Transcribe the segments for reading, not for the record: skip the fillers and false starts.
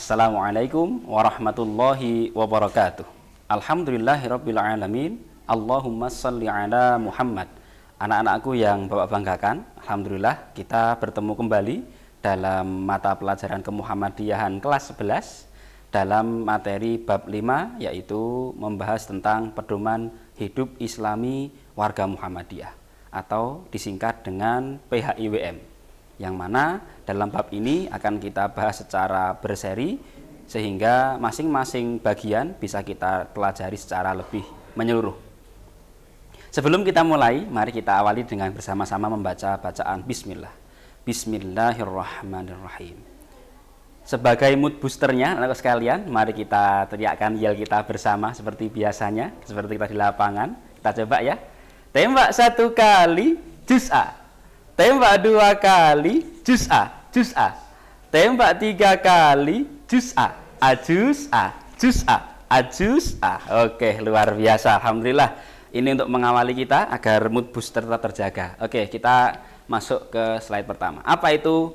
Assalamualaikum warahmatullahi wabarakatuh. Alhamdulillahirabbil alamin. Allahumma shalli ala Muhammad. Anak-anakku yang Bapak banggakan, alhamdulillah kita bertemu kembali dalam mata pelajaran kemuhammadiyahan kelas 11 dalam materi bab 5, yaitu membahas tentang pedoman hidup Islami warga Muhammadiyah atau disingkat dengan PHIWM. Yang mana dalam bab ini akan kita bahas secara berseri sehingga masing-masing bagian bisa kita pelajari secara lebih menyeluruh. Sebelum kita mulai, mari kita awali dengan bersama-sama membaca bacaan Bismillah. Bismillahirrahmanirrahim. Sebagai mood boosternya, anak sekalian, mari kita teriakkan yel kita bersama seperti biasanya, seperti kita di lapangan. Kita coba ya. Tembak satu kali, juz A. Tembak dua kali, juz A, juz A. Tembak tiga kali, juz A, ajuz A, juz A, ajuz A. Oke, luar biasa, alhamdulillah. Ini untuk mengawali kita agar mood booster tetap terjaga. Oke, kita masuk ke slide pertama. Apa itu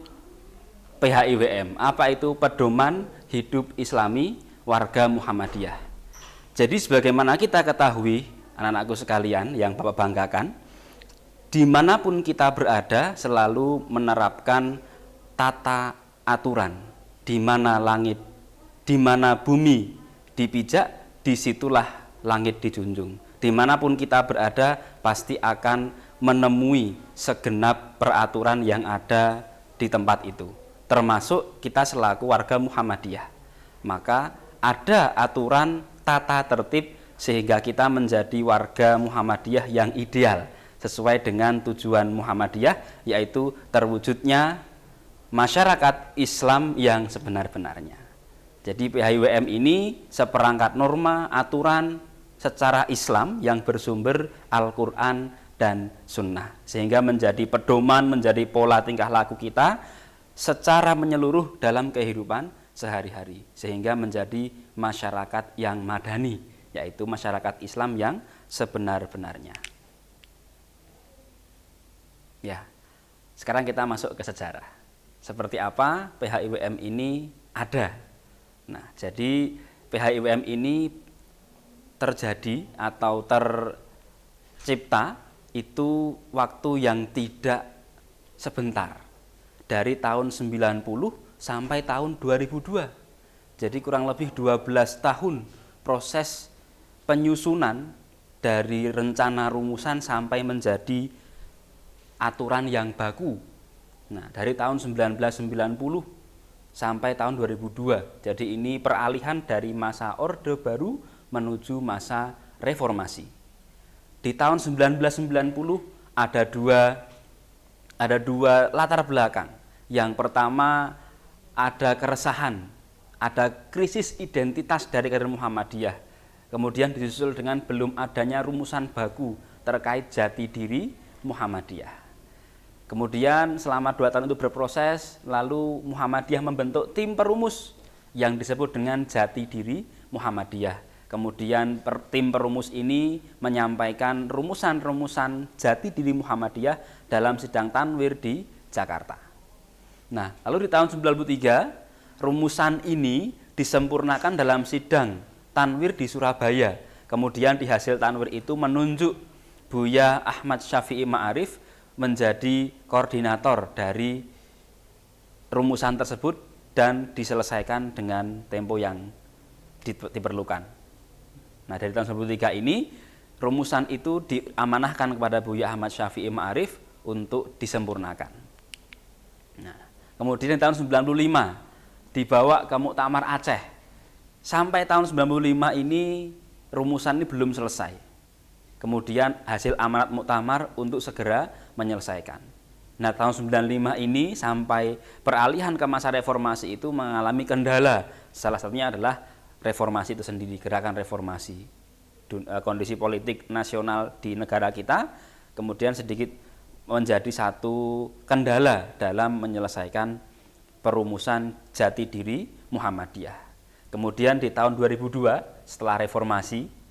PHIWM? Apa itu pedoman hidup Islami warga Muhammadiyah? Jadi sebagaimana kita ketahui, anak-anakku sekalian yang Bapak banggakan, dimanapun kita berada selalu menerapkan tata aturan. Di mana langit, di mana bumi dipijak, disitulah langit dijunjung. Dimanapun kita berada pasti akan menemui segenap peraturan yang ada di tempat itu, termasuk kita selaku warga Muhammadiyah. Maka ada aturan tata tertib sehingga kita menjadi warga Muhammadiyah yang ideal sesuai dengan tujuan Muhammadiyah, yaitu terwujudnya masyarakat Islam yang sebenar-benarnya. Jadi PHIWM ini seperangkat norma aturan secara Islam yang bersumber Al-Quran dan Sunnah, sehingga menjadi pedoman, menjadi pola tingkah laku kita secara menyeluruh dalam kehidupan sehari-hari, sehingga menjadi masyarakat yang madani, yaitu masyarakat Islam yang sebenar-benarnya. Ya, sekarang kita masuk ke sejarah. Seperti apa PHIWM ini ada? Nah, jadi PHIWM ini terjadi atau tercipta itu waktu yang tidak sebentar. Dari tahun 90 sampai tahun 2002. Jadi kurang lebih 12 tahun proses penyusunan dari rencana rumusan sampai menjadi aturan yang baku. Nah, dari tahun 1990 sampai tahun 2002. Jadi ini peralihan dari masa Orde Baru menuju masa reformasi. Di tahun 1990 ada dua latar belakang. Yang pertama ada keresahan, ada krisis identitas dari kader Muhammadiyah. Kemudian disusul dengan belum adanya rumusan baku terkait jati diri Muhammadiyah. Kemudian selama 2 tahun itu berproses, lalu Muhammadiyah membentuk tim perumus yang disebut dengan Jati Diri Muhammadiyah. Kemudian tim perumus ini menyampaikan rumusan-rumusan Jati Diri Muhammadiyah dalam sidang tanwir di Jakarta. Nah, lalu di tahun 1993, rumusan ini disempurnakan dalam sidang tanwir di Surabaya. Kemudian di hasil tanwir itu menunjuk Buya Ahmad Syafi'i Ma'arif menjadi koordinator dari rumusan tersebut dan diselesaikan dengan tempo yang diperlukan. Nah, dari tahun 1993 ini rumusan itu diamanahkan kepada Buya Ahmad Syafi'i Ma'arif untuk disempurnakan. Nah, kemudian di tahun 95 dibawa ke Muktamar Aceh. Sampai tahun 95 ini rumusan ini belum selesai. Kemudian hasil amanat muktamar untuk segera menyelesaikan. Nah, tahun 95 ini sampai peralihan ke masa reformasi itu mengalami kendala. Salah satunya adalah reformasi itu sendiri, gerakan reformasi. Kondisi politik nasional di negara kita kemudian sedikit menjadi satu kendala dalam menyelesaikan perumusan jati diri Muhammadiyah. Kemudian di tahun 2002 setelah reformasi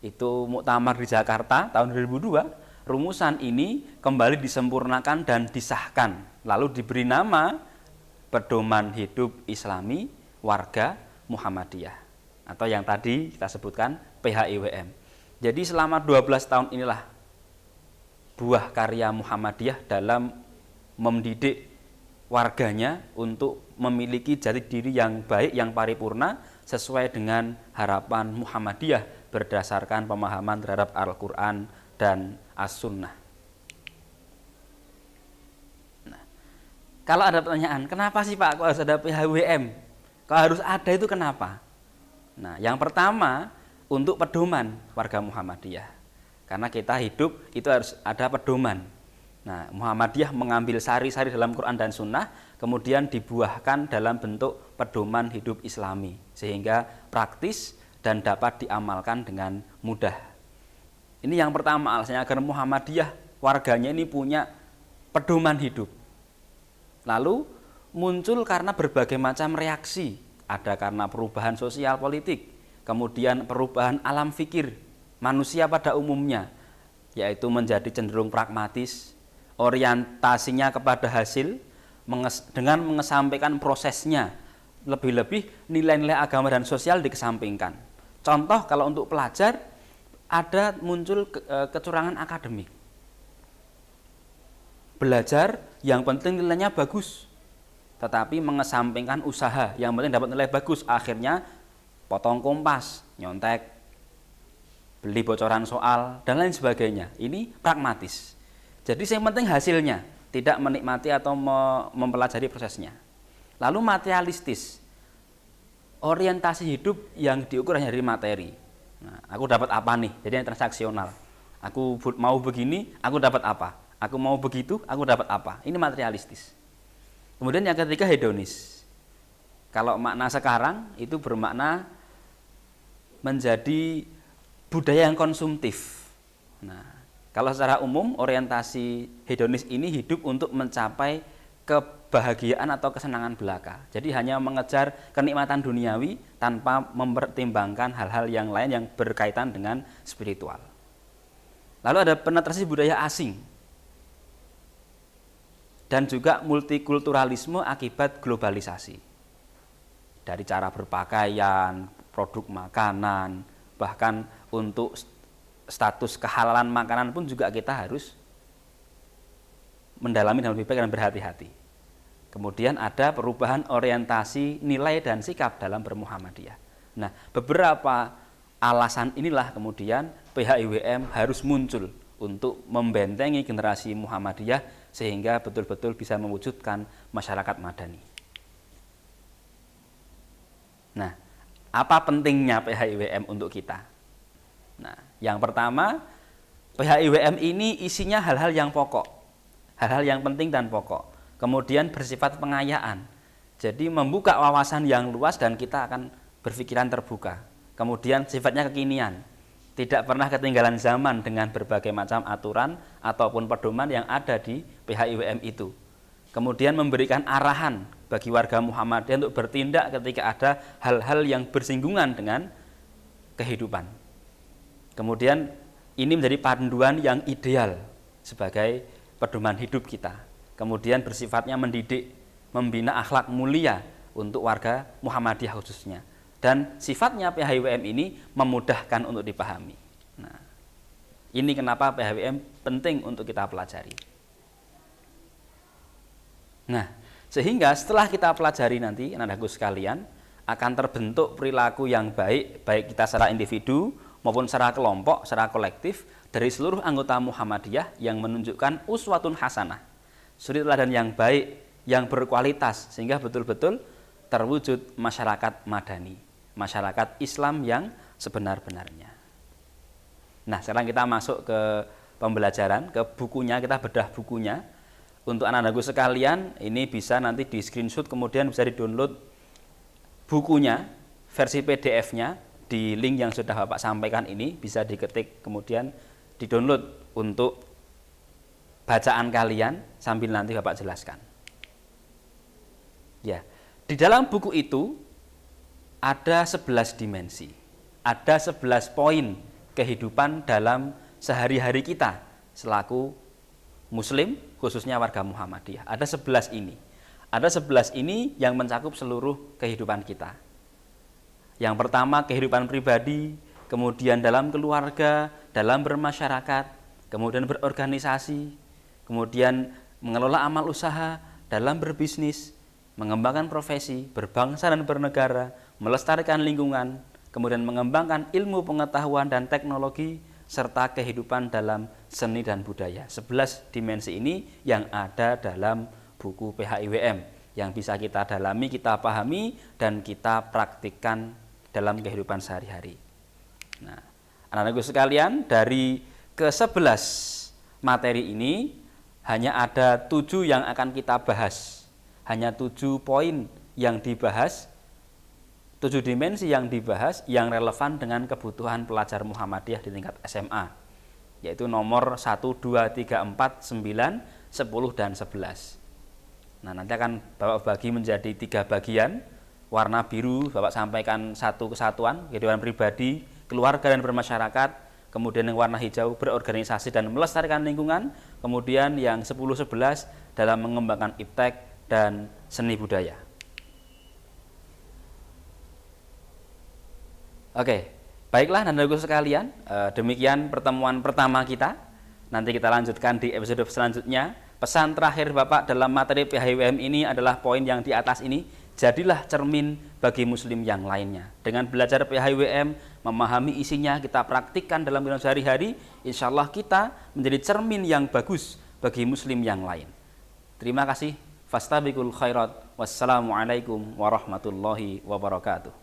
itu muktamar di Jakarta tahun 2002, rumusan ini kembali disempurnakan dan disahkan, lalu diberi nama Pedoman Hidup Islami warga Muhammadiyah atau yang tadi kita sebutkan PHIWM. Jadi selama 12 tahun inilah buah karya Muhammadiyah dalam mendidik warganya untuk memiliki jati diri yang baik, yang paripurna sesuai dengan harapan Muhammadiyah berdasarkan pemahaman terhadap Al-Quran dan As-Sunnah. Nah, kalau ada pertanyaan, kenapa sih Pak kok harus ada PHWM? Kalau harus ada itu kenapa? Nah, yang pertama untuk pedoman warga Muhammadiyah. Karena kita hidup itu harus ada pedoman. Nah, Muhammadiyah mengambil sari-sari dalam Quran dan Sunnah, kemudian dibuahkan dalam bentuk pedoman hidup Islami, sehingga praktis dan dapat diamalkan dengan mudah. Ini yang pertama alasannya agar Muhammadiyah warganya ini punya pedoman hidup. Lalu muncul karena berbagai macam reaksi, ada karena perubahan sosial politik, kemudian perubahan alam fikir manusia pada umumnya, yaitu menjadi cenderung pragmatis, orientasinya kepada hasil, dengan mengesampingkan prosesnya, lebih-lebih nilai-nilai agama dan sosial dikesampingkan. Contoh kalau untuk pelajar, ada muncul kecurangan akademik. Belajar yang penting nilainya bagus, tetapi mengesampingkan usaha yang penting dapat nilai bagus, akhirnya potong kompas, nyontek, beli bocoran soal, dan lain sebagainya. Ini pragmatis. Jadi yang penting hasilnya, tidak menikmati atau mempelajari prosesnya. Lalu materialistis, orientasi hidup yang diukur hanya dari materi. Nah, aku dapat apa nih? Jadi yang transaksional. Aku mau begini, aku dapat apa? Aku mau begitu, aku dapat apa? Ini materialistis. Kemudian yang ketiga hedonis. Kalau makna sekarang itu bermakna menjadi budaya yang konsumtif. Nah, kalau secara umum orientasi hedonis ini hidup untuk mencapai kebahagiaan atau kesenangan belaka. Jadi hanya mengejar kenikmatan duniawi tanpa mempertimbangkan hal-hal yang lain yang berkaitan dengan spiritual. Lalu ada penetrasi budaya asing dan juga multikulturalisme akibat globalisasi. Dari cara berpakaian, produk makanan, bahkan untuk status kehalalan makanan pun juga kita harus mendalami dan lebih baik dan berhati-hati. Kemudian ada perubahan orientasi nilai dan sikap dalam bermuhammadiyah. Nah, beberapa alasan inilah kemudian PHIWM harus muncul untuk membentengi generasi Muhammadiyah sehingga betul-betul bisa mewujudkan masyarakat madani. Nah, apa pentingnya PHIWM untuk kita? Nah, yang pertama, PHIWM ini isinya hal-hal yang pokok, hal-hal yang penting dan pokok. Kemudian bersifat pengayaan. Jadi membuka wawasan yang luas dan kita akan berpikiran terbuka. Kemudian sifatnya kekinian. Tidak pernah ketinggalan zaman dengan berbagai macam aturan ataupun pedoman yang ada di PHIWM itu. Kemudian memberikan arahan bagi warga Muhammadiyah untuk bertindak ketika ada hal-hal yang bersinggungan dengan kehidupan. Kemudian ini menjadi panduan yang ideal sebagai pedoman hidup kita. Kemudian bersifatnya mendidik, membina akhlak mulia untuk warga Muhammadiyah khususnya. Dan sifatnya PHIWM ini memudahkan untuk dipahami. Nah, ini kenapa PHIWM penting untuk kita pelajari. Nah, sehingga setelah kita pelajari nanti, anak-anakku sekalian, akan terbentuk perilaku yang baik, baik kita secara individu maupun secara kelompok, secara kolektif, dari seluruh anggota Muhammadiyah yang menunjukkan uswatun hasanah, suri teladan yang baik, yang berkualitas, sehingga betul-betul terwujud masyarakat madani, masyarakat Islam yang sebenar-benarnya. Nah, sekarang kita masuk ke pembelajaran, ke bukunya, kita bedah bukunya. Untuk anak-anakku sekalian, ini bisa nanti di screenshot, kemudian bisa di-download bukunya, versi PDF-nya, di link yang sudah Bapak sampaikan ini, bisa diketik, kemudian di-download untuk bacaan kalian, sambil nanti Bapak jelaskan. Ya, di dalam buku itu, ada 11 dimensi, ada 11 poin kehidupan dalam sehari-hari kita selaku Muslim, khususnya warga Muhammadiyah. Ada 11 ini. Ada 11 ini yang mencakup seluruh kehidupan kita. Yang pertama kehidupan pribadi, kemudian dalam keluarga, dalam bermasyarakat, kemudian berorganisasi, kemudian mengelola amal usaha, dalam berbisnis, mengembangkan profesi, berbangsa dan bernegara, melestarikan lingkungan, kemudian mengembangkan ilmu pengetahuan dan teknologi, serta kehidupan dalam seni dan budaya. 11 dimensi ini yang ada dalam buku PHIWM yang bisa kita dalami, kita pahami, dan kita praktikkan dalam kehidupan sehari-hari. Nah, anak-anakku sekalian, dari ke-11 materi ini hanya ada 7 yang akan kita bahas. Hanya 7 poin yang dibahas, 7 dimensi yang dibahas yang relevan dengan kebutuhan pelajar Muhammadiyah di tingkat SMA, yaitu nomor 1, 2, 3, 4, 9, 10, dan 11. Nah, nanti akan Bapak bagi menjadi 3 bagian. Warna biru Bapak sampaikan satu kesatuan, kehidupan pribadi, keluarga dan bermasyarakat. Kemudian yang warna hijau berorganisasi dan melestarikan lingkungan. Kemudian yang 10-11 dalam mengembangkan iptek dan seni budaya. Oke, baiklah anak-anakku sekalian, demikian pertemuan pertama kita. Nanti kita lanjutkan di episode selanjutnya. Pesan terakhir Bapak dalam materi PHIWM ini adalah poin yang di atas ini. Jadilah cermin bagi muslim yang lainnya. Dengan belajar PHIWM, memahami isinya, kita praktikkan dalam kehidupan sehari-hari, insya Allah kita menjadi cermin yang bagus bagi muslim yang lain. Terima kasih. Fastabiqul khairat. Wassalamualaikum warahmatullahi wabarakatuh.